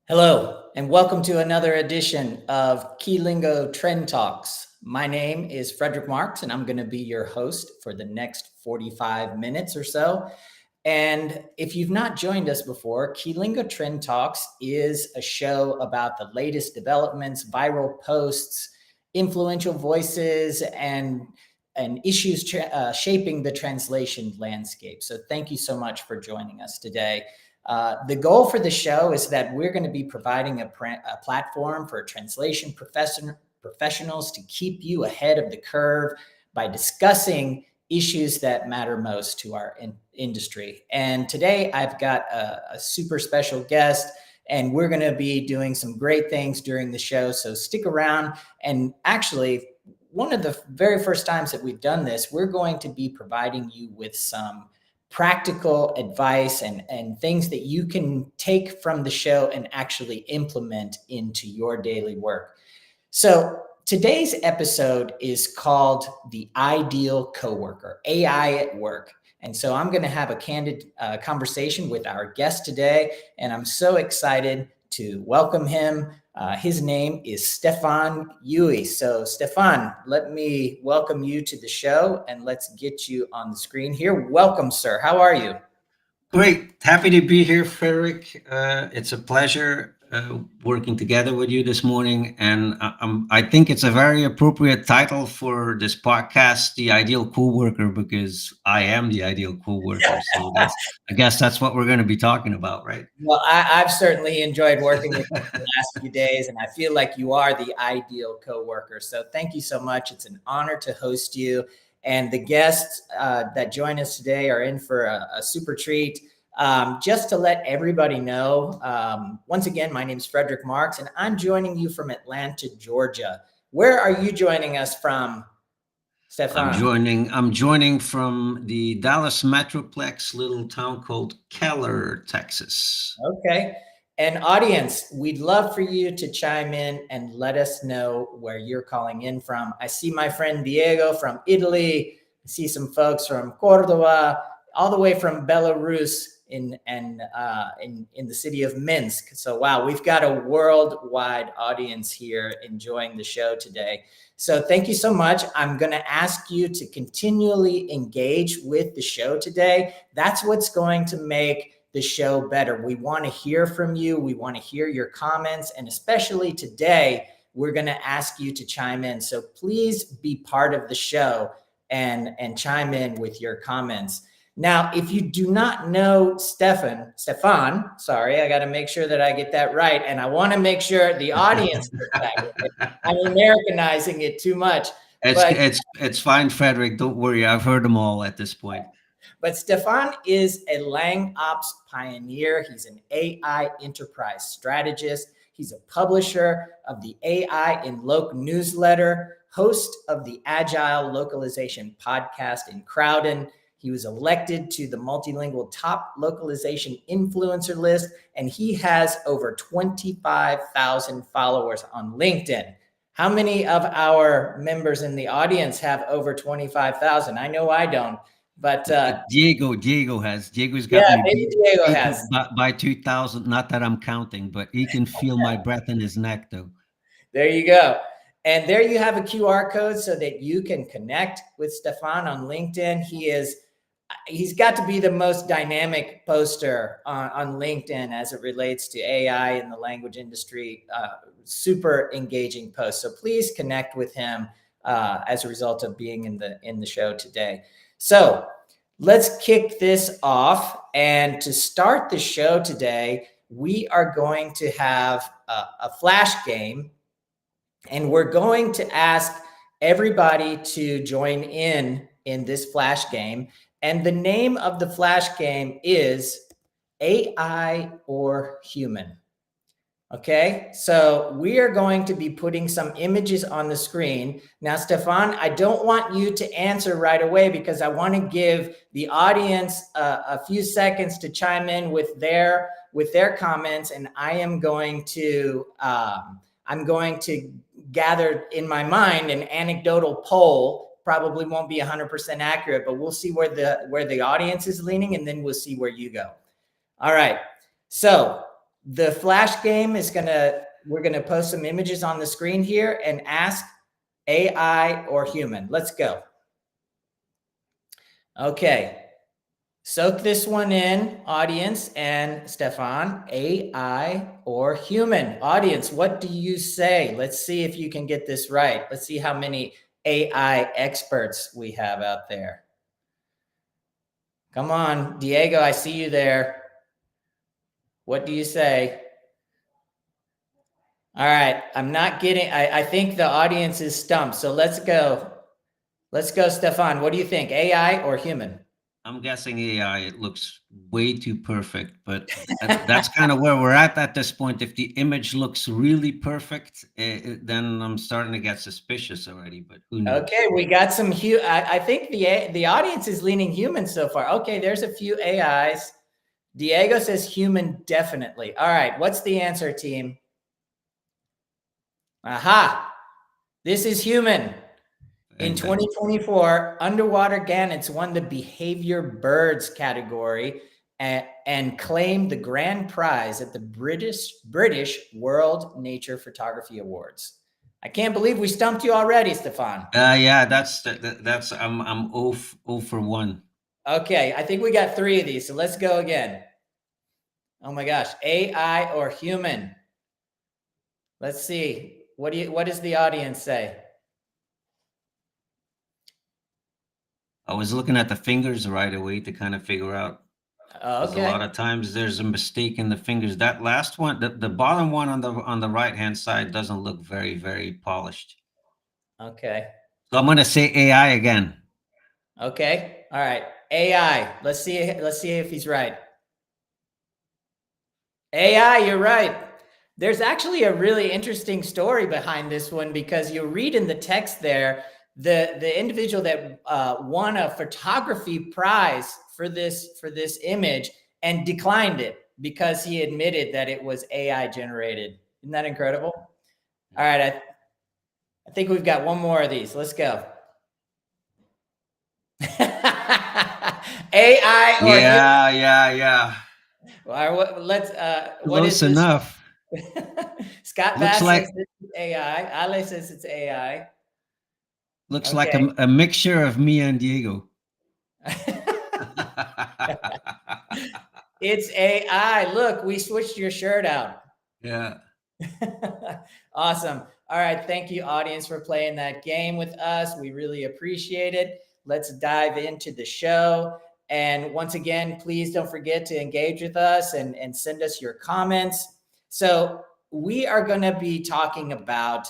Hello, and welcome to another edition of Keylingo Trend Talks. My name is Frederick Marx, and I'm going to be your host for the next 45 minutes or so. And if you've not joined us before, Keylingo Trend Talks is a show about the latest developments, viral posts, influential voices, and issues shaping the translation landscape. So thank you so much for joining us today. The goal for the show is that we're going to be providing a platform for translation professionals to keep you ahead of the curve by discussing issues that matter most to our industry. And today I've got a super special guest, and we're going to be doing some great things during the show. So stick around. And actually, one of the very first times that we've done this, we're going to be providing you with some practical advice and things that you can take from the show and actually implement into your daily work. So today's episode is called The Ideal Coworker, AI at Work. And so I'm going to have a candid conversation with our guest today, and I'm so excited to welcome him. His name is Stefan Huyghe. So Stefan, let me welcome you to the show, and let's get you on the screen here. Welcome, sir. How are you? Great. Happy to be here, Frederick. It's a pleasure working together with you this morning. And I think it's a very appropriate title for this podcast, The Ideal Coworker, because I am the ideal coworker. So I guess that's what we're going to be talking about, right? Well, I've certainly enjoyed working with you the last few days, and I feel like you are the ideal coworker. So thank you so much. It's an honor to host you. And the guests that join us today are in for a super treat. Just to let everybody know, once again, my name is Frederick Marx, and I'm joining you from Atlanta, Georgia. Where are you joining us from, Stefan? I'm joining from the Dallas Metroplex little town called Keller, Texas. Okay. And audience, we'd love for you to chime in and let us know where you're calling in from. I see my friend Diego from Italy. I see some folks from Cordova, all the way from Belarus in the city of Minsk. So wow, we've got a worldwide audience here enjoying the show today. So thank you so much. I'm going to ask you to continually engage with the show today. That's what's going to make the show better. We want to hear from you. We want to hear your comments. And especially today, we're going to ask you to chime in. So please be part of the show and chime in with your comments. Now, if you do not know Stefan, sorry, I got to make sure that I get that right. And I want to make sure the audience gets that right. I'm Americanizing it too much. It's fine, Frederick. Don't worry. I've heard them all at this point. But Stefan is a Lang Ops pioneer. He's an AI enterprise strategist. He's a publisher of the AI in Loc newsletter, host of the Agile Localization podcast in Crowden. He was elected to the multilingual top localization influencer list, and he has over 25,000 followers on LinkedIn. How many of our members in the audience have over 25,000? I know I don't. But Diego has. Diego's got me beat Diego has. by 2,000. Not that I'm counting, but he can feel my breath in his neck, though. There you go. And there you have a QR code so that you can connect with Stefan on LinkedIn. He's got to be the most dynamic poster on LinkedIn as it relates to AI in the language industry. Super engaging post. So please connect with him as a result of being in the show today. So let's kick this off. And to start the show today, we are going to have a flash game, and we're going to ask everybody to join in this flash game. And the name of the flash game is AI or Human. Okay, so we are going to be putting some images on the screen. Now, Stefan, I don't want you to answer right away because I want to give the audience a few seconds to chime in with their comments, and I'm going to gather in my mind an anecdotal poll. Probably won't be 100% accurate, but we'll see where the audience is leaning, and then we'll see where you go. All right, so the flash game is we're gonna post some images on the screen here and ask AI or human. Let's go. Okay, soak this one in, audience and Stefan. AI or human? Audience, what do you say? Let's see if you can get this right. Let's see how many AI experts we have out there. Come on, Diego, I see you there. What do you say? All right, I'm not getting, I think the audience is stumped. So let's go. Let's go, Stefan. What do you think, AI or human? I'm guessing AI. It looks way too perfect, but that's kind of where we're at this point. If the image looks really perfect, then I'm starting to get suspicious already. But who knows? Okay, we got some. I think the audience is leaning human so far. Okay, there's a few AIs. Diego says human, definitely. All right, what's the answer, team? Aha! This is human. In 2024, underwater gannets won the behavior birds category and claimed the grand prize at the British World Nature Photography Awards. I can't believe we stumped you already, Stefan. Yeah, that's I'm 0 for 1. Okay, I think we got 3 of these, so let's go again. Oh my gosh, AI or human? Let's see. What does the audience say? I was looking at the fingers right away to kind of figure out. Because a lot Okay. of times there's a mistake in the fingers. That last one, the bottom one on the right hand side doesn't look very polished. Okay. So I'm gonna say AI again. Okay. All right. AI. Let's see if he's right. AI, you're right. There's actually a really interesting story behind this one because you read in the text there the individual that won a photography prize for this image and declined it because he admitted that it was AI generated. Isn't that incredible? All right, I think we've got one more of these. Let's go. AI or Yeah. let's what is Close this? enough. Scott Looks Bass says like this is AI. Ale says it's AI. looks like Okay. a mixture of me and Diego. It's AI. Look, we switched your shirt out. Yeah. Awesome. All right. Thank you, audience, for playing that game with us. We really appreciate it. Let's dive into the show. And once again, please don't forget to engage with us and send us your comments. So, we are going to be talking about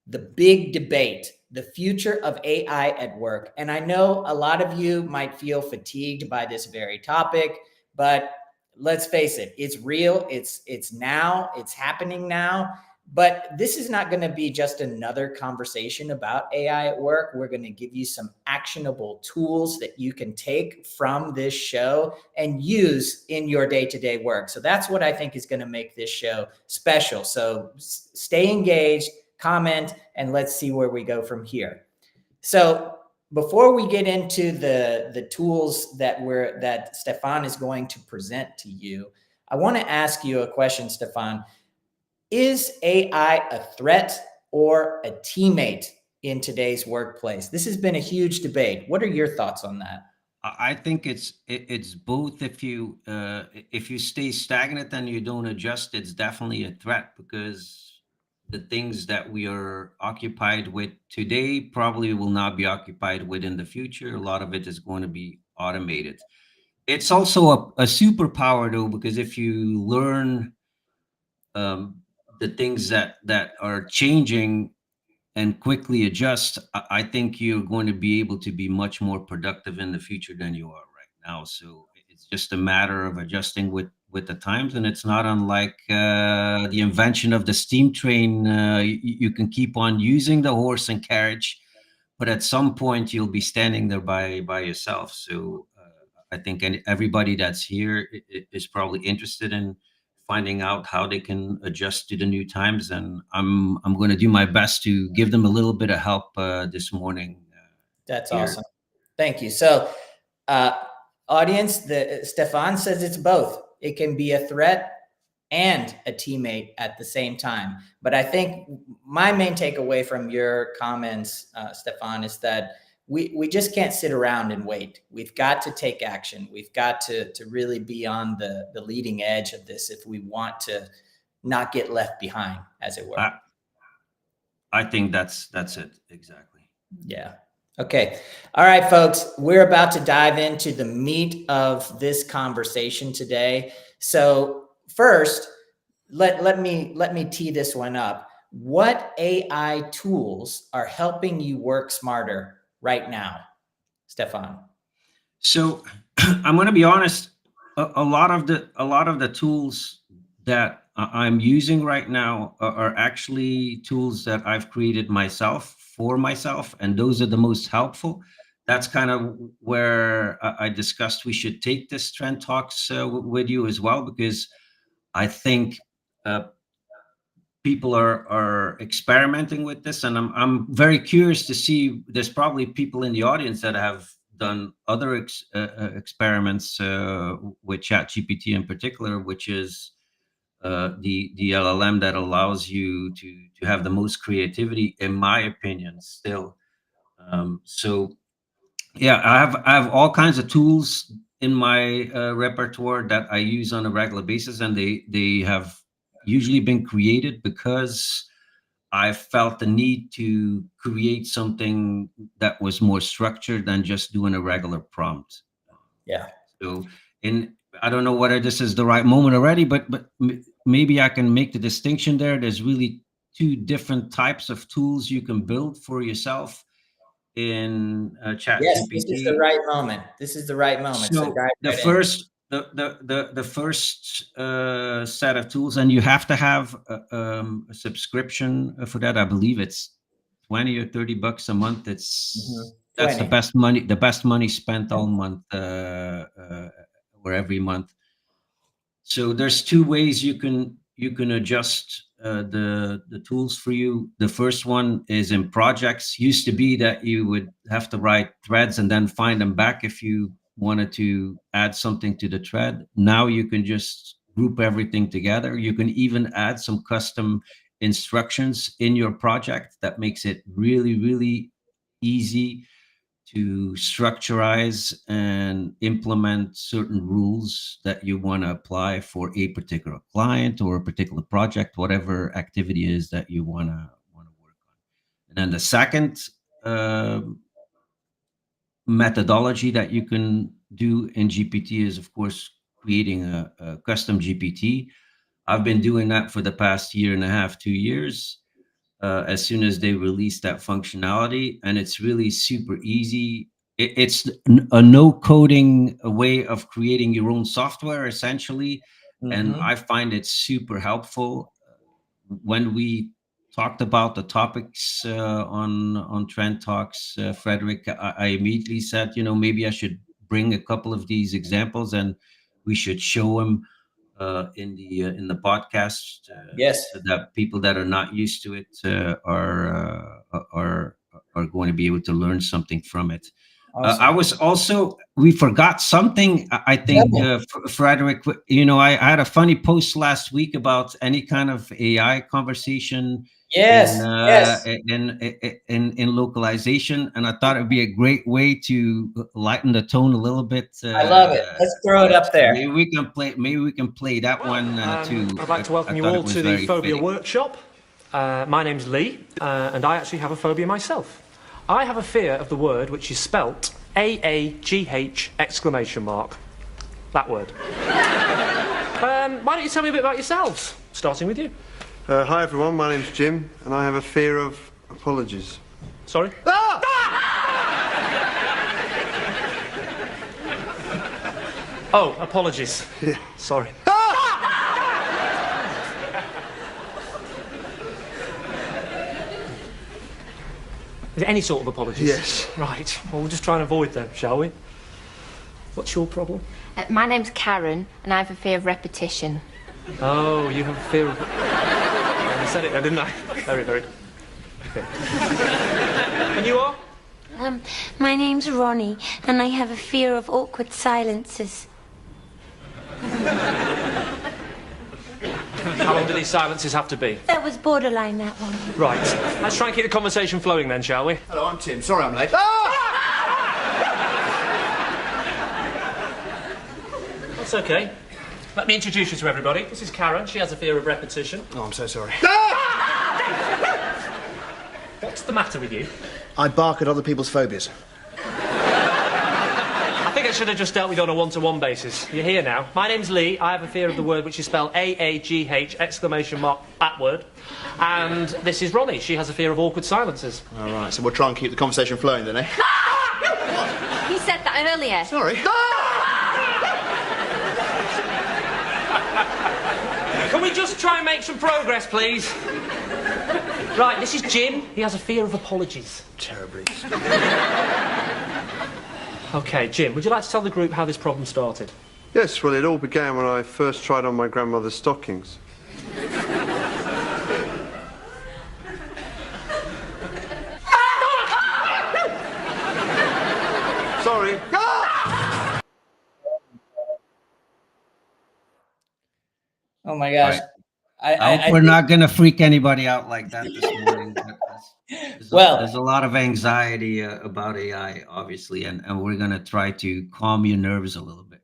the big debate, the future of AI at work. And I know a lot of you might feel fatigued by this very topic, but let's face it, it's real. It's now, it's happening now. But this is not going to be just another conversation about AI at work. We're going to give you some actionable tools that you can take from this show and use in your day-to-day work. So that's what I think is going to make this show special. So stay engaged, comment, and let's see where we go from here. So before we get into the tools that Stefan is going to present to you, I want to ask you a question, Stefan. Is AI a threat or a teammate in today's workplace? This has been a huge debate. What are your thoughts on that? I think it's both. If you stay stagnant and you don't adjust, it's definitely a threat because the things that we are occupied with today probably will not be occupied with in the future. A lot of it is going to be automated. It's also a superpower though, because if you learn the things that are changing and quickly adjust, I think you're going to be able to be much more productive in the future than you are right now. So it's just a matter of adjusting with the times, and it's not unlike the invention of the steam train. You can keep on using the horse and carriage, but at some point you'll be standing there by yourself. So I think everybody that's here is probably interested in finding out how they can adjust to the new times, and I'm going to do my best to give them a little bit of help this morning That's here. awesome. Thank you. So, uh, audience, Stefan says it's both. It can be a threat and a teammate at the same time. But I think my main takeaway from your comments, Stefan, is that we just can't sit around and wait. We've got to take action. We've got to really be on the leading edge of this if we want to not get left behind, as it were. I think that's it. Exactly. Yeah. Okay. All right, folks, we're about to dive into the meat of this conversation today. So first, let me tee this one up. What AI tools are helping you work smarter right now, Stefan? So I'm going to be honest. A lot of the tools that I'm using right now are actually tools that I've created myself for myself, and those are the most helpful. That's kind of where I discussed we should take this trend talks with you as well, because I think people are experimenting with this, and I'm very curious to see. There's probably people in the audience that have done other experiments with ChatGPT in particular, which is the LLM that allows you to have the most creativity, in my opinion, still. So yeah, I have all kinds of tools in my repertoire that I use on a regular basis, and they have usually been created because I felt the need to create something that was more structured than just doing a regular prompt. Yeah. So, in I don't know whether this is the right moment already, but maybe I can make the distinction there. There's really two different types of tools you can build for yourself in Chat Yes, this is the GPT. right moment. This is the right moment. So So dive the right in. first the first set of tools, and you have to have a subscription for that. I believe it's 20 or 30 bucks a month. Mhm. That's 20. the best money spent all month or every month. So there's two ways you can adjust the tools for you. The first one is in projects. Used to be that you would have to write threads and then find them back if you wanted to add something to the thread. Now you can just group everything together. You can even add some custom instructions in your project that makes it really, really easy to structurize and implement certain rules that you want to apply for a particular client or a particular project, whatever activity is that you want to work on. And then the second methodology that you can do in GPT is, of course, creating a custom GPT. I've been doing that for the past year and a half, 2 years. As soon as they release that functionality, and it's really super easy. It's a no coding way of creating your own software essentially, and Mhm. I find it super helpful. When we talked about the topics on Trend Talks, Frederick, I immediately said, maybe I should bring a couple of these examples, and we should show them in the podcast, Yes. so that people that are not used to it are going to be able to learn something from it. I Awesome. was also we forgot something. I Tell think me. Frederick. I had a funny post last week about any kind of AI conversation in Yes. uh, Yes. in in localization, and I thought it'd be a great way to lighten the tone a little bit. I love it. Let's throw it up So there. maybe we can play that one too. I'd like to I welcome you thought all it was to the very Phobia fitting. Workshop. My name's Lee, and I actually have a phobia myself. I have a fear of the word which is spelt AAGH exclamation mark. That word. Why don't you tell me a bit about yourselves? Starting with you. Hi everyone, my name's Jim, and I have a fear of apologies. Sorry? Oh, apologies. Yeah. Sorry. Is it any sort of apologies? Yes. Right. Well, we'll just try and avoid them, shall we? What's your problem? My name's Karen, and I have a fear of repetition. Oh, you have a fear of... I said it there, didn't I? Very, very... Okay. And you are? My name's Ronnie, and I have a fear of awkward silences. How long do these silences have to be? That was borderline, that one. Right. Let's try and keep the conversation flowing then, shall we? Hello, I'm Tim. Sorry I'm late. That's okay. Let me introduce you to everybody. This is Karen. She has a fear of repetition. Oh, I'm so sorry. What's the matter with you? I bark at other people's phobias. I think I should have just dealt with you on a one-to-one basis. You're here now. My name's Lee. I have a fear of the word which is spelled AAGH exclamation mark that word. And this is Ronnie. She has a fear of awkward silences. All right, so we'll try and keep the conversation flowing then, eh? He said that earlier. Sorry. Can we just try and make some progress, please? Right, this is Jim. He has a fear of apologies. Terribly. OK, Jim, would you like to tell the group how this problem started? Yes, well, it all began when I first tried on my grandmother's stockings. Sorry. Oh my gosh. I hope we're not going to freak anybody out like that this morning. There's a lot of anxiety about AI, obviously, and we're going to try to calm your nerves a little bit.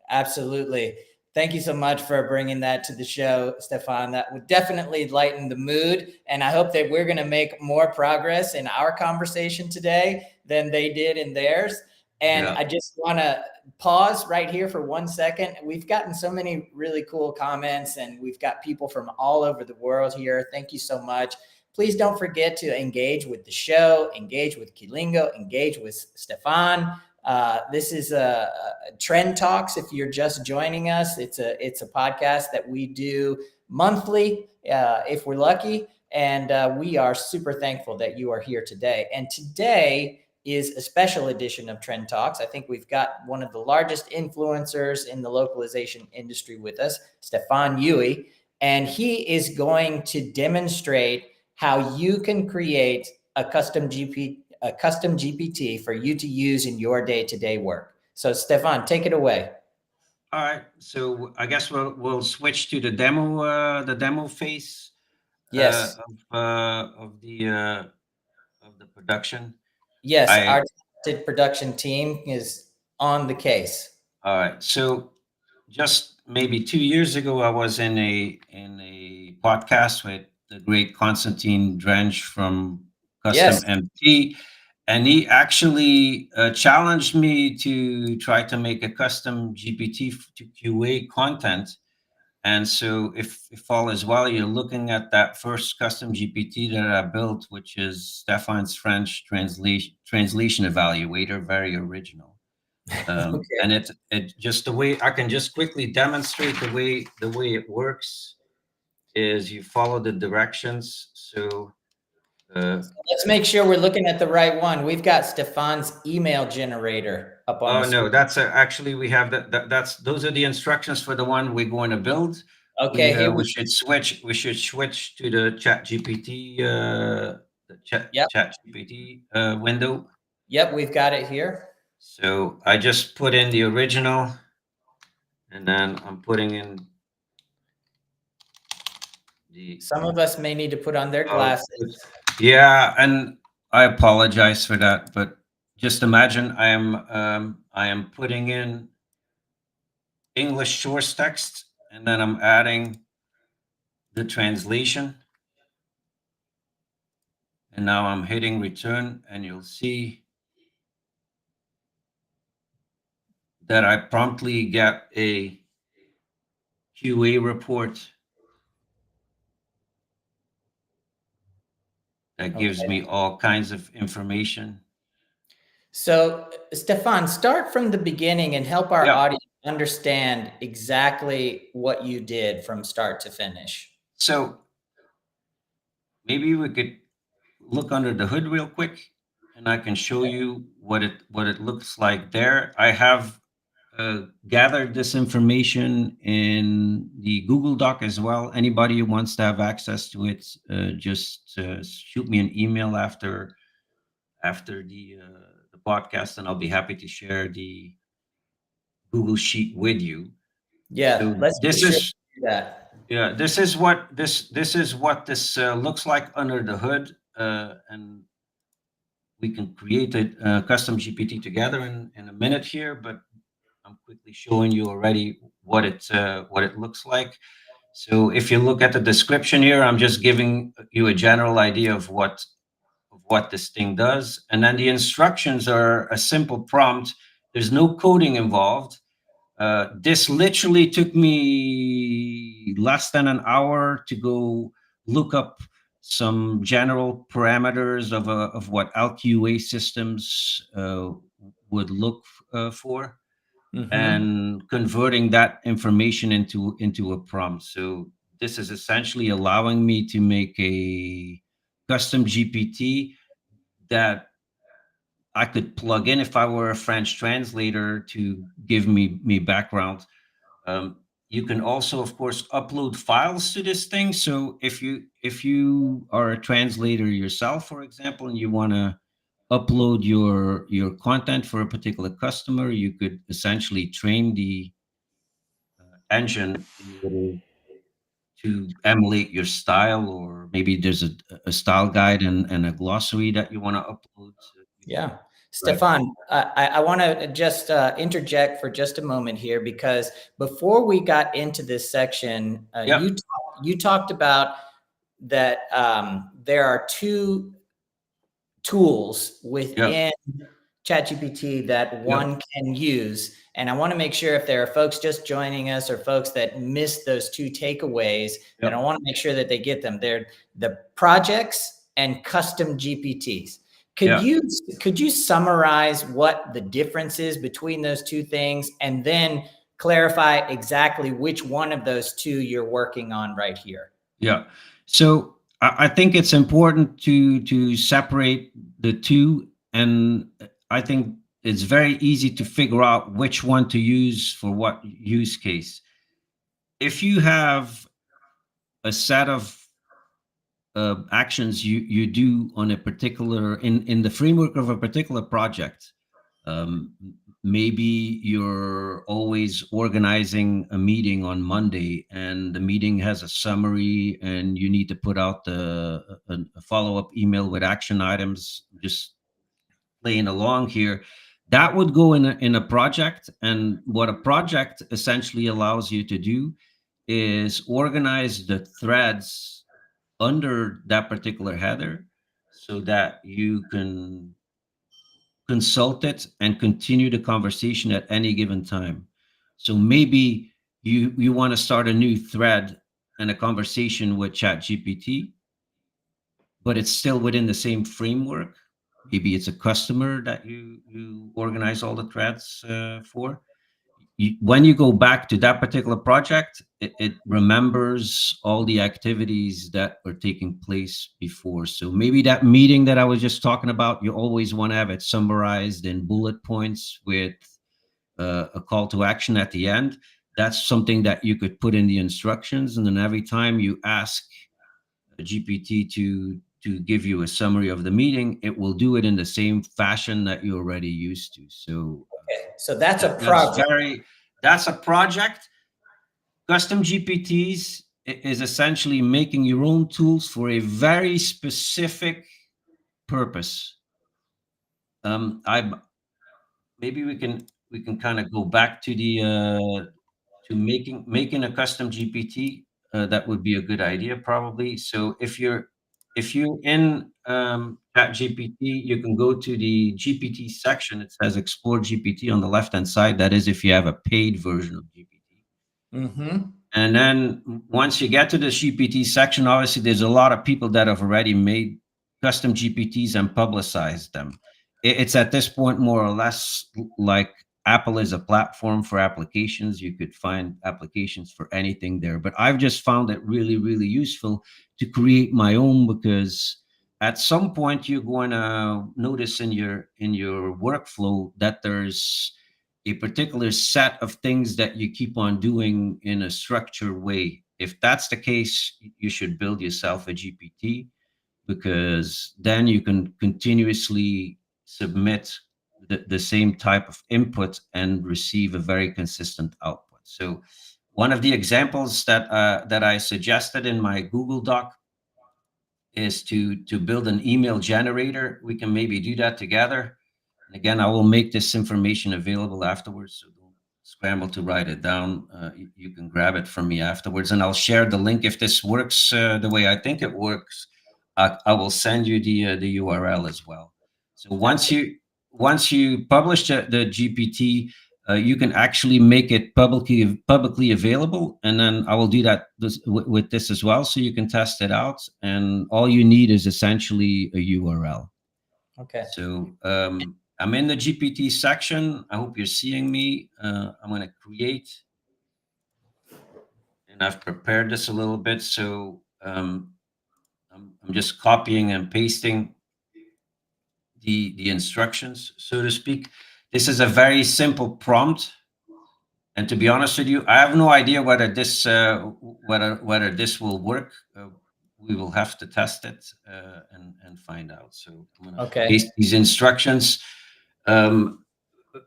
Absolutely. Thank you so much for bringing that to the show, Stefan. That would definitely lighten the mood. And I hope that we're going to make more progress in our conversation today than they did in theirs. And I just want to pause right here for 1 second. We've gotten so many really cool comments, and we've got people from all over the world here. Thank you so much. Please don't forget to engage with the show, engage with Keylingo, engage with Stefan. This is a Trend Talks. If you're just joining us, it's a podcast that we do monthly, if we're lucky. And we are super thankful that you are here today. And today is a special edition of Trend Talks. I think we've got one of the largest influencers in the localization industry with us, Stefan Huyghe, and he is going to demonstrate how you can create a custom GPT for you to use in your day-to-day work. So Stefan, take it away. All right, so I guess we'll switch to the demo phase. Yes. Of the production. Yes, our talented production team is on the case. All right. So just maybe 2 years ago, I was in a podcast with the great Constantine Drench from Custom MT, and he actually challenged me to try to make a custom GPT to QA content. And so if all is well, you're looking at that first custom GPT that I built, which is Stefan's French translation evaluator, very original. Okay. And it just the way I can just quickly demonstrate the way it works is you follow the directions. So let's make sure we're looking at the right one. We've got Stefan's email generator up on the screen. No, that's actually we have those are the instructions for the one we're going to build. Okay, we should switch to the chat GPT chat GPT window. Yep, we've got it here. So I just put in the original, and then I'm putting in some of us may need to put on their glasses. Yeah, and I apologize for that, but just imagine I am putting in English source text, and then I'm adding the translation. And now I'm hitting return, and you'll see that I promptly get a QA report that gives Okay. me all kinds of information. So, Stefan, start from the beginning and help our Yeah. audience understand exactly what you did from start to finish. So maybe we could look under the hood real quick, and I can show you what it looks like there. I have gathered this information in the Google Doc as well. Anybody who wants to have access to it, just shoot me an email after the podcast, and I'll be happy to share the Google Sheet with you. Yeah, So let's be this sure to is do that. yeah, this is what this looks like under the hood, and we can create a custom GPT together in a minute here, but I'm quickly showing you already what it looks like. So if you look at the description here, I'm just giving you a general idea of what this thing does, and then the instructions are a simple prompt. There's no coding involved. This literally took me less than an hour to go look up some general parameters of what LQA systems would look for, Mhm. and converting that information into a prompt. So this is essentially allowing me to make a custom GPT that I could plug in if I were a French translator to give me background. You can also, of course, upload files to this thing. So if you are a translator yourself, for example, and you want to upload your content for a particular customer, you could essentially train the engine to emulate your style, or maybe there's a style guide and a glossary that you want to upload. So Yeah. right. Stefan, I want to just interject for just a moment here, because before we got into this section, Yep. you talked about that there are two tools Yep. within ChatGPT that Yep. one can use. And I want to make sure if there are folks just joining us or folks that missed those two takeaways, that I Yep. want to make sure that they get them. They're the projects and custom GPTs. Could Yeah. you could you summarize what the difference is between those two things, and then clarify exactly which one of those two you're working on right here? Yeah. So I think it's important to separate the two, and I think it's very easy to figure out which one to use for what use case. If you have a set of actions you do on a particular in the framework of a particular project, um, maybe you're always organizing a meeting on Monday, and the meeting has a summary, and you need to put out a follow-up email with action items, just playing along here. That would go in a project, and what a project essentially allows you to do is organize the threads under that particular header so that you can consult it and continue the conversation at any given time. So maybe you want to start a new thread and a conversation with ChatGPT, but it's still within the same framework. Maybe it's a customer that you organize all the threads for. When you go back to that particular project, it remembers all the activities that were taking place before. So maybe that meeting that I was just talking about, you always want to have it summarized in bullet points with a call to action at the end. That's something that you could put in the instructions, and then every time you ask a GPT to give you a summary of the meeting, it will do it in the same fashion that you're already used to. So Okay, so that's a that's project. that's a project. Custom GPTs is essentially making your own tools for a very specific purpose. I maybe we can kind of go back to the to making a custom GPT. That would be a good idea, probably. So if you're in ChatGPT, you can go to the GPT section. It says Explore GPT on the left-hand side. That is if you have a paid version of GPT. Mm-hmm. And then once you get to the GPT section, obviously there's a lot of people that have already made custom GPTs and publicized them. It's at this point more or less like Apple is a platform for applications. You could find applications for anything there. But I've just found it really, really useful to create my own, because at some point you're going to notice in your workflow that there's a particular set of things that you keep on doing in a structured way. If that's the case, you should build yourself a GPT, because then you can continuously submit the same type of input and receive a very consistent output. So one of the examples that I suggested in my Google Doc is to build an email generator. We can maybe do that together. And again, I will make this information available afterwards, so don't scramble to write it down. You can grab it from me afterwards, and I'll share the link. If this works the way I think it works, I will send you the URL as well. So once you publish the GPT, you can actually make it publicly available, and then I will do that with this as well, so you can test it out. And all you need is essentially a URL. Okay. So I'm in the GPT section. I hope you're seeing me. I'm going to create, and I've prepared this a little bit. So I'm just copying and pasting the instructions, so to speak. This is a very simple prompt, and to be honest with you, I have no idea whether this whether this will work. We will have to test it and find out. So I'm going to paste these instructions.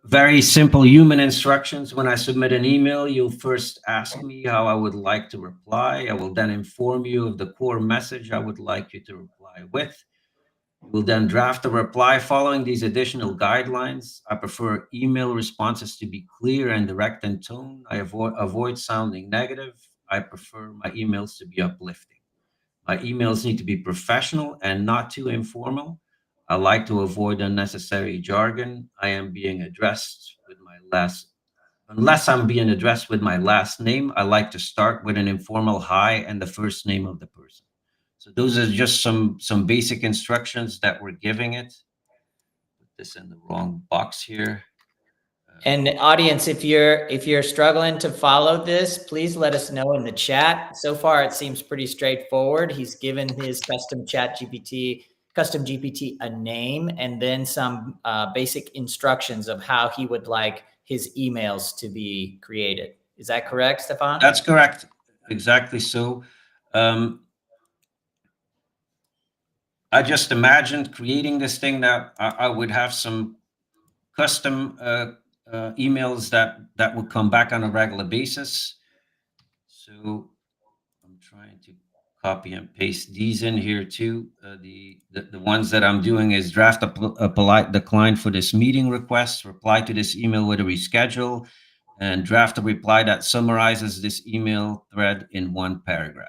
Very simple human instructions. When I submit an email, you'll first ask me how I would like to reply. I will then inform you of the core message I would like you to reply with. You will then draft a reply following these additional guidelines. I prefer email responses to be clear and direct in tone. I avoid sounding negative. I prefer my emails to be uplifting. My emails need to be professional and not too informal. I like to avoid unnecessary jargon. I am being addressed with my last, unless I'm being addressed with my last name, I like to start with an informal hi and the first name of the person. So those are just some basic instructions that we're giving it. Put this in the wrong box here. And audience, if you're struggling to follow this, please let us know in the chat. So far, it seems pretty straightforward. He's given his custom GPT a name, and then some basic instructions of how he would like his emails to be created. Is that correct, Stefan? That's correct. Exactly so. I just imagined creating this thing that I would have some custom emails that would come back on a regular basis. So I'm trying to copy and paste these in here too. The ones that I'm doing is draft a polite decline for this meeting request, reply to this email with a reschedule, and draft a reply that summarizes this email thread in one paragraph.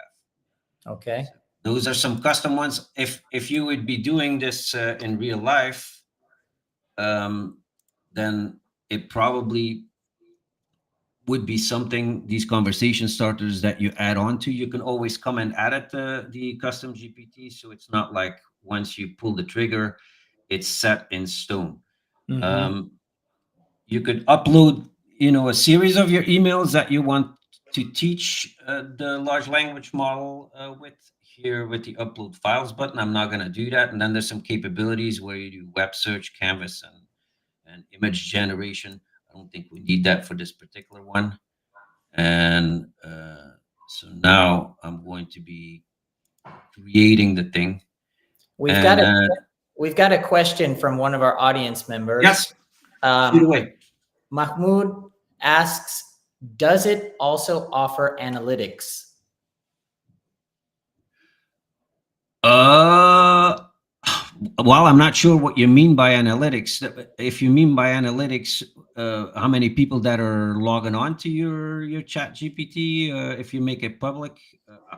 Okay. So those are some custom ones. If you would be doing this in real life, then it probably would be something, these conversation starters that you add on to. You can always come and edit the custom GPT. So it's not like once you pull the trigger, it's set in stone. Mm-hmm. You could upload, a series of your emails that you want to teach the large language model with the upload files button. I'm not going to do that. And then there's some capabilities where you do web search, canvas, and image generation. I don't think we need that for this particular one. And so now I'm going to be creating the thing. We've got a question from one of our audience members. Yes. Shoot away. Mahmoud asks, does it also offer analytics? Well, I'm not sure what you mean by analytics. If you mean by analytics, how many people that are logging on to your chat GPT, if you make it public,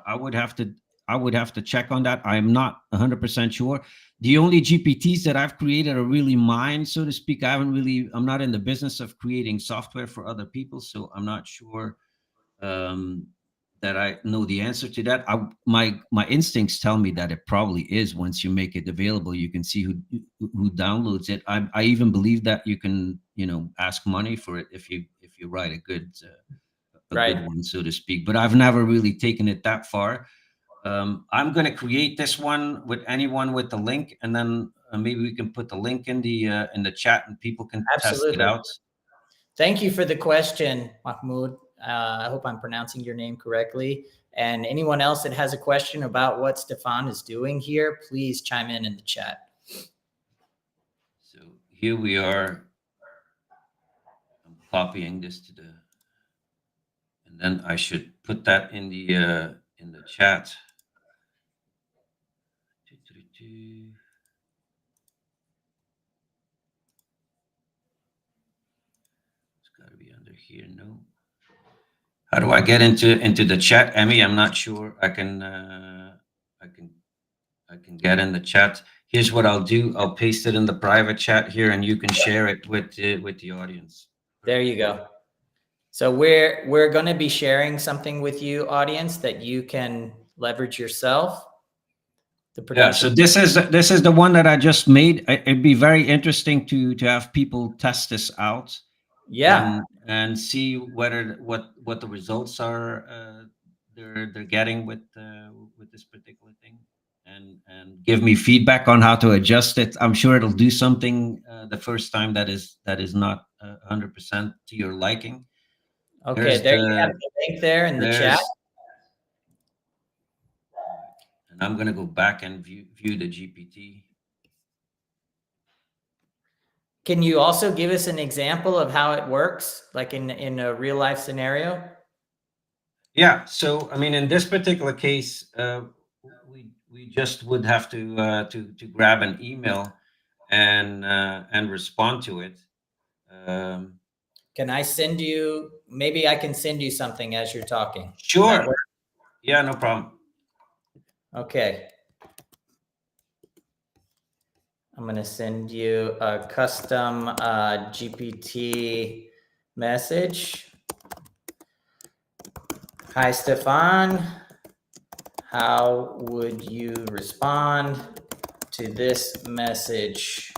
I would have to I would have to check on that. I'm not 100% sure. The only GPTs that I've created are really mine, so to speak. I'm not in the business of creating software for other people, so I'm not sure that I know the answer to that. My instincts tell me that it probably is. Once you make it available, you can see who downloads it. I even believe that you can, ask money for it if you write a good Right. good one, so to speak. But I've never really taken it that far. I'm going to create this one with anyone with the link, and then maybe we can put the link in the chat, and people can test it Absolutely. out. Thank you for the question, Mahmoud. I hope I'm pronouncing your name correctly. And anyone else that has a question about what Stefan is doing here, please chime in the chat. So here we are. I'm copying this and then I should put that in the chat. It's got to be under here. No. How do I get into the chat, Emmy? I'm not sure. I can get in the chat. Here's what I'll do. I'll paste it in the private chat here, and you can share it with the audience. There you go. So we're going to be sharing something with you, audience, that you can leverage yourself. Yeah. So this is the one that I just made. It'd be very interesting to have people test this out. Yeah. And see what the results are they're getting with this particular thing, and give me feedback on how to adjust it. I'm sure it'll do something the first time that is not 100% to your liking. Okay, there you have the link there in the chat. And I'm going to go back and view the GPT. Can you also give us an example of how it works, like in a real life scenario? Yeah. So, I mean, in this particular case, we just would have to grab an email and respond to it. Can I send you? Maybe I can send you something as you're talking. Sure. Yeah, no problem. Okay. I'm going to send you a custom GPT message. Hi, Stefan. How would you respond to this message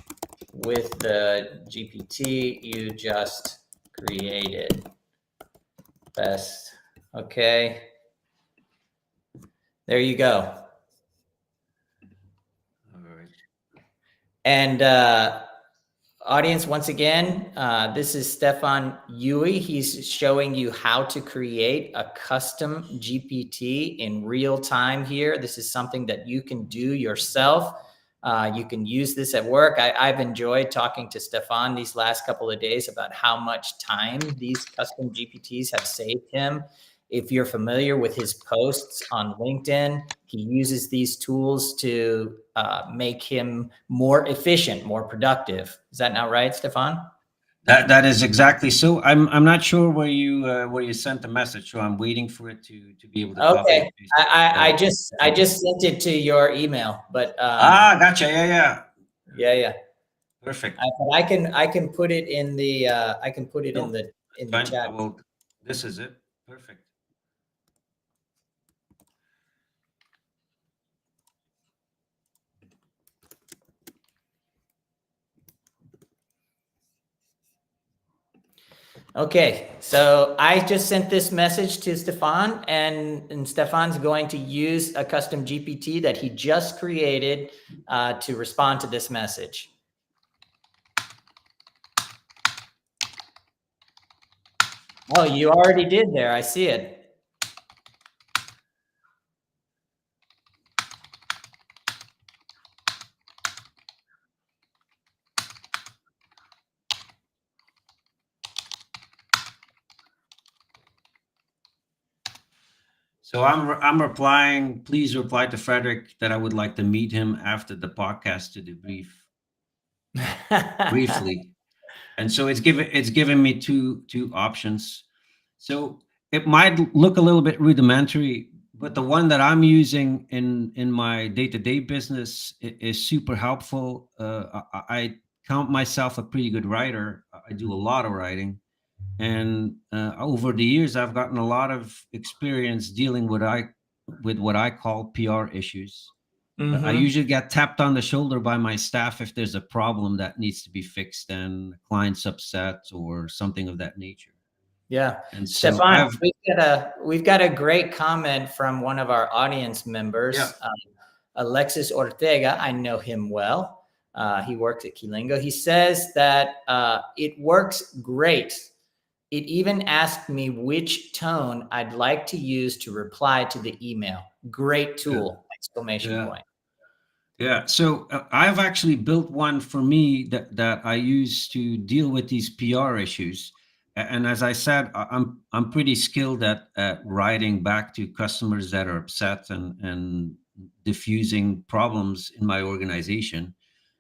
with the GPT you just created? Best. Okay. There you go. And audience, once again, this is Stefan Huyghe. He's showing you how to create a custom GPT in real time here. This is something that you can do yourself. You can use this at work. I've enjoyed talking to Stefan these last couple of days about how much time these custom GPTs have saved him. If you're familiar with his posts on LinkedIn, he uses these tools to make him more efficient, more productive. Is that not right, Stefan? That is exactly so. I'm not sure where you sent the message, so I'm waiting for it to be able to. Okay, I just sent it to your email, but gotcha. Yeah. Perfect. But I can put it in the in the chat. Well, this is it. Perfect. Okay, so I just sent this message to Stefan, and Stefan's going to use a custom GPT that he just created to respond to this message. Oh, you already did there. I see it. So I'm replying. Please reply to Frederick that I would like to meet him after the podcast to debrief briefly. And so it's given me two options. So it might look a little bit rudimentary, but the one that I'm using in my day-to-day business is super helpful. I count myself a pretty good writer. I do a lot of writing, and over the years, I've gotten a lot of experience dealing with what I call PR issues. I Mm-hmm. usually get tapped on the shoulder by my staff if there's a problem that needs to be fixed and client's upset or something of that nature. Yeah. And so Stefan, I've we've got a great comment from one of our audience members, yeah. Alexis Ortega. I know him well. He works at Keylingo. He says that it works great. It even asked me which tone I'd like to use to reply to the email. Great tool! Exclamation Yeah. point. Yeah, so I've actually built one for me that I use to deal with these PR issues. And as I said, I'm pretty skilled at writing back to customers that are upset and diffusing problems in my organization.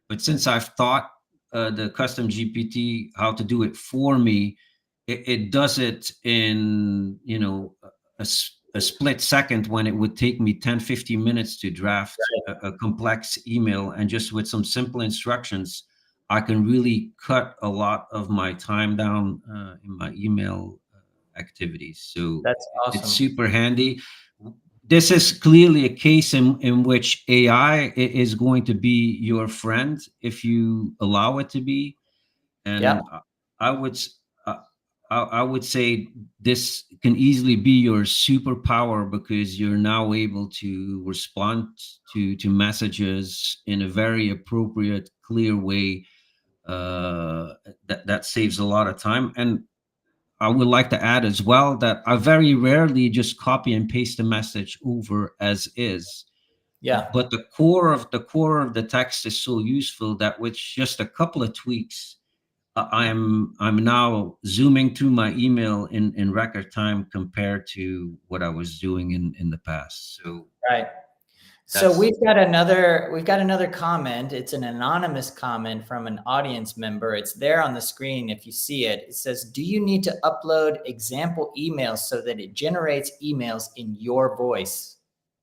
But since I've taught the custom GPT how to do it for me, it does it in, a split second when it would take me 10, 15 minutes to draft a complex email. And just with some simple instructions, I can really cut a lot of my time down in my email activities. So That's it's awesome. super handy. This is clearly a case in which AI is going to be your friend if you allow it to be. Yeah. And I would I would say this can easily be your superpower because you're now able to respond to messages in a very appropriate, clear way. That saves a lot of time. And I would like to add as well that I very rarely just copy and paste the message over as is. Yeah. But the core of the text is so useful that with just a couple of tweaks, I'm now zooming through my email in record time compared to what I was doing in the past. So Right. So that's we've got another comment. It's an anonymous comment from an audience member. It's there on the screen if you see it. It says, "Do you need to upload example emails so that it generates emails in your voice?"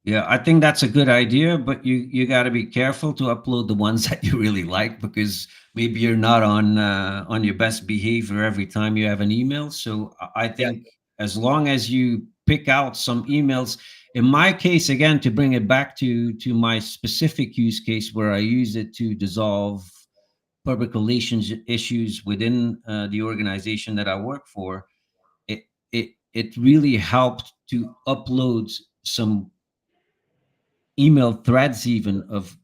yeah, I think that's a good idea, but you got to be careful to upload the ones that you really like because maybe you're not on your best behavior every time you have an email. So I Yeah. think as long as you pick out some emails, in my case, again, to bring it back to my specific use case where I use it to dissolve public relations issues within the organization that I work for, it really helped to upload some email threads even of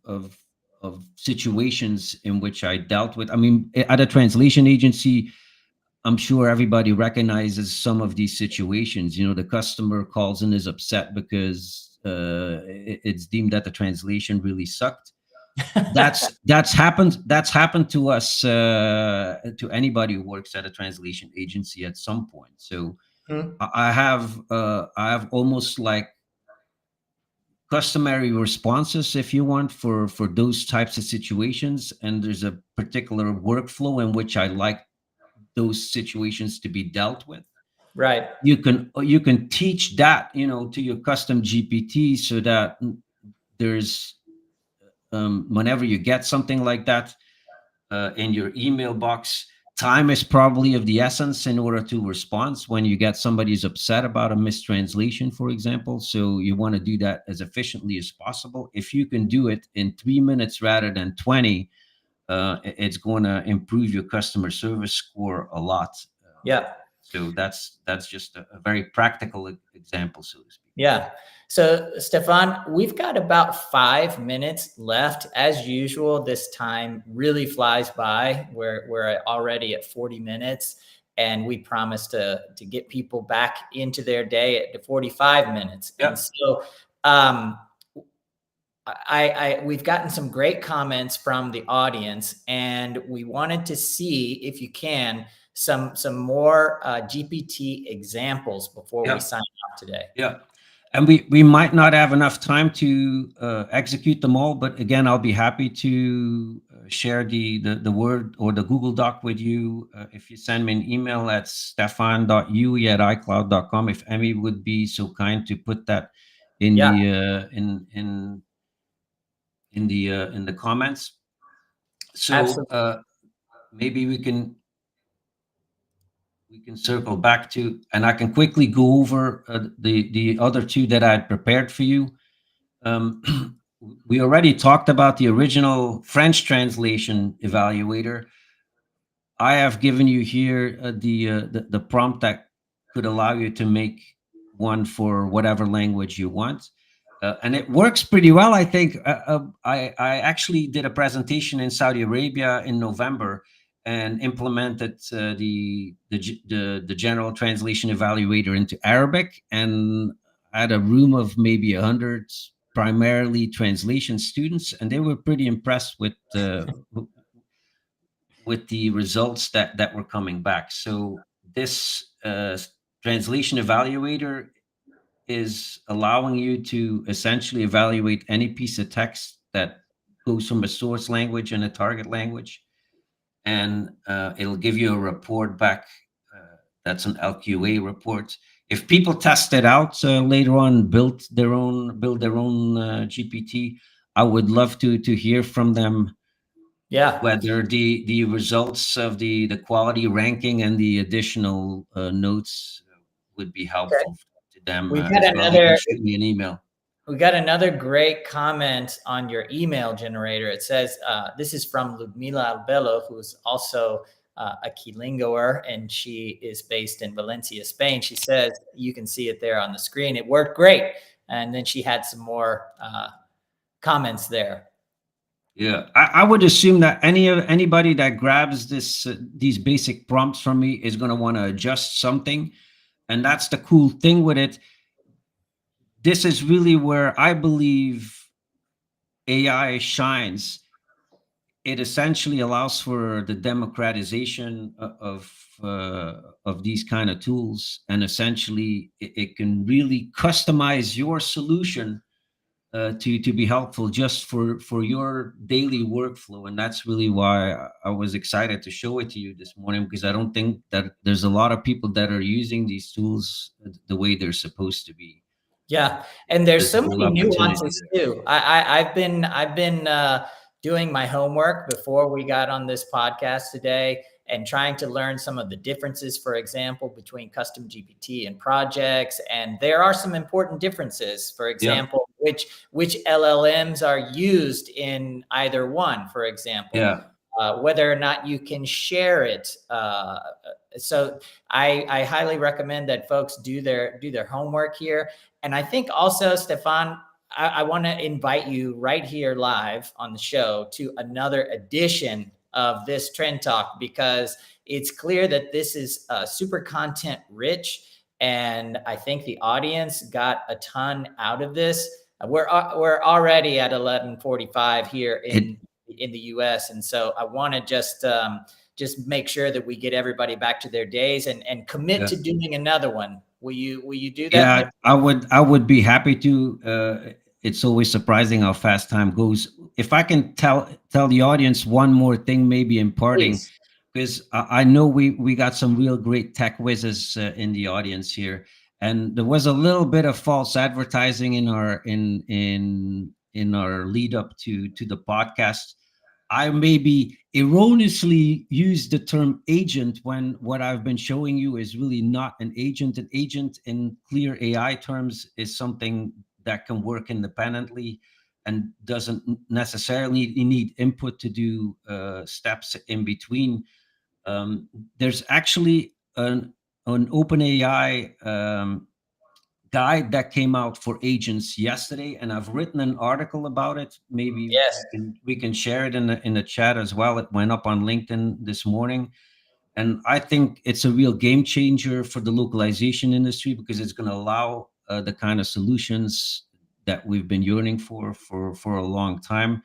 situations in which I dealt with. I mean, at a translation agency, I'm sure everybody recognizes some of these situations. The customer calls and is upset because it's deemed that the translation really sucked. That's happened to us, to anybody who works at a translation agency at some point. So Hmm. I have almost like customary responses, if you want, for those types of situations, and there's a particular workflow in which I like those situations to be dealt with. Right. You can teach that to your custom GPT so that there's whenever you get something like that in your email box, time is probably of the essence in order to respond when you get somebody's upset about a mistranslation, for example. So you want to do that as efficiently as possible. If you can do it in 3 minutes rather than 20, it's going to improve your customer service score a lot. Yeah. So that's just a very practical example, so to speak. Yeah. So, Stefan, we've got about 5 minutes left. As usual, this time really flies by. We're already at 40 minutes, and we promise to get people back into their day at the 45 minutes. Yep. And so, we've gotten some great comments from the audience, and we wanted to see if you can some more GPT examples before we sign off today. Yeah. And we might not have enough time to execute them all, but again, I'll be happy to share the Word or the Google Doc with you. If you send me an email at stefan.huyghe@icloud.com, if Emmy would be so kind to put that in Yeah. the in the comments. So Absolutely. maybe we can circle back to, and I can quickly go over the other two that I had prepared for you. Um, we already talked about the original French translation evaluator. I have given you here the prompt that could allow you to make one for whatever language you want. And it works pretty well, I think. I actually did a presentation in Saudi Arabia in November and implemented the general translation evaluator into Arabic, and I had a room of maybe 100 primarily translation students, and they were pretty impressed with the results that were coming back. So this translation evaluator is allowing you to essentially evaluate any piece of text that goes from a source language and a target language, and it'll give you a report back. That's an LQA report. If people test it out later on, build their own GPT, I would love to hear from them Yeah. whether the results of the quality ranking and the additional notes would be Okay. helpful to them We got as well. They can another shoot me an email. We got another great comment on your email generator. It says, this is from Ludmila Albello, who's also a Keylingoer, and she is based in Valencia, Spain. She says, you can see it there on the screen. It worked great. And then she had some more comments there. Yeah, I would assume that anybody that grabs these basic prompts from me is going to want to adjust something, and that's the cool thing with it. This is really where I believe AI shines. It essentially allows for the democratization of these kind of tools, and essentially it can really customize your solution to be helpful just for your daily workflow. And that's really why I was excited to show it to you this morning, because I don't think that there's a lot of people that are using these tools the way they're supposed to be. Yeah, and there's There's a so real many opportunity nuances there. too. I've been doing my homework before we got on this podcast today, and trying to learn some of the differences, for example, between custom GPT and projects. And there are some important differences. For example, which LLMs are used in either one, for example. Yeah. Whether or not you can share it. So I highly recommend that folks do their homework here. And I think also, Stefan, I want to invite you right here live on the show to another edition of this Trend Talk, because it's clear that this is super content rich. And I think the audience got a ton out of this. We're already at 11:45 here in the US. And so I want to just make sure that we get everybody back to their days and commit to doing another one. Will you do that? Yeah, I would be happy to. It's always surprising how fast time goes. If I can tell the audience one more thing, maybe imparting, Please. because I know we got some real great tech whizzes in the audience here, and there was a little bit of false advertising in our in our lead up to the podcast. I maybe erroneously used the term agent when what I've been showing you is really not an agent. An agent in clear AI terms is something that can work independently and doesn't necessarily need input to do steps in between. There's actually an OpenAI guide that came out for agents yesterday, and I've written an article about it. Maybe Yes. we can share it in the chat as well. It went up on LinkedIn this morning, and I think it's a real game changer for the localization industry, because it's going to allow the kind of solutions that we've been yearning for a long time,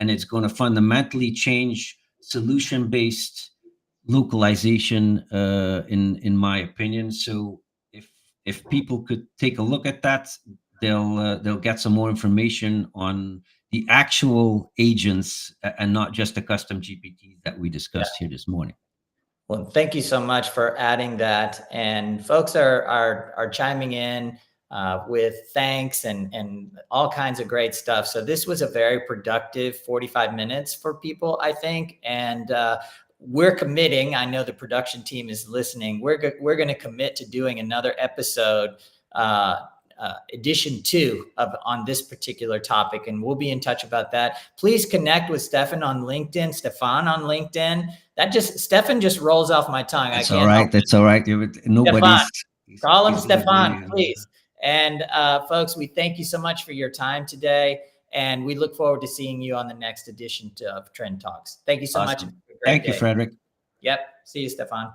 and it's going to fundamentally change solution-based localization, in my opinion. So if people could take a look at that, they'll get some more information on the actual agents and not just the custom GPTs that we discussed here this morning. Well, thank you so much for adding that. And folks are chiming in with thanks and all kinds of great stuff. So this was a very productive 45 minutes for people, I think. And we're committing, I know the production team is listening, we're going to commit to doing another episode, edition 2 on this particular topic, and we'll be in touch about that. Please connect with Stefan on LinkedIn, Stefan on LinkedIn. Stefan just rolls off my tongue. That's all right. That's all right. Nobody's. Call him Stefan, Stefan, please. And folks, we thank you so much for your time today, and we look forward to seeing you on the next edition of Trend Talks. Thank you so much. Thank you, Frederick. Yep. See you, Stefan.